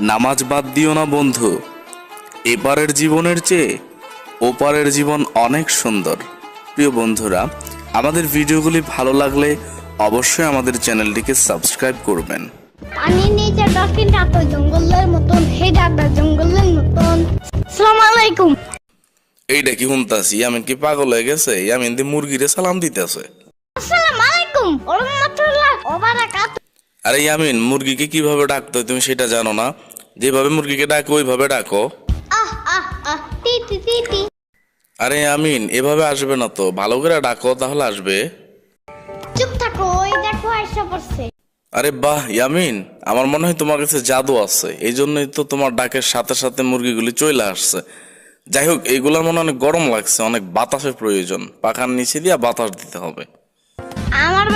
নামাজ বাদ দিও না বন্ধু, এপারের জীবনের চেয়ে ওপারের জীবন অনেক সুন্দর। প্রিয় বন্ধুরা, আমাদের ভিডিওগুলি ভালো লাগলে অবশ্যই আমাদের চ্যানেলটিকে সাবস্ক্রাইব করবেন। পানির নিচে ডলফিনটা তো জঙ্গলের মতন, হেডাটা জঙ্গলের মতন। আসসালামু আলাইকুম। এইটা কি শুনতাছি? ইয়ামিন কি পাগল হয়ে গেছে? ইয়ামিন দি মুরগিরে সালাম দিতেছে। আসসালামু আলাইকুম ওয়া রাহমাতুল্লাহ ওয়া বারাকাতুহু। আরে ইয়ামিন, মুরগিকে কিভাবে ডাকতে হয় তুমি সেটা জানো না? যেভাবে মুরগিকে ডাকো ওইভাবে ডাকো। আহ আহ আহ টি টি টি টি। আরে ইয়ামিন, এভাবে আসবে না তো, ভালো করে ডাকো তাহলে আসবে। চুপ থাকো, ওই দেখো আইসা পড়ছে। আরে বাহ ইয়ামিন, আমার মনে হয় তোমার কাছে জাদু আছে, এই জন্যই তো তোমার ডাকের সাথে সাথে মুরগিগুলি চলে আসছে। যাই হোক, এইগুলার মনে অনেক গরম লাগছে, অনেক বাতাসের প্রয়োজন, পাখার নিচে দিয়ে বাতাস দিতে হবে। আমার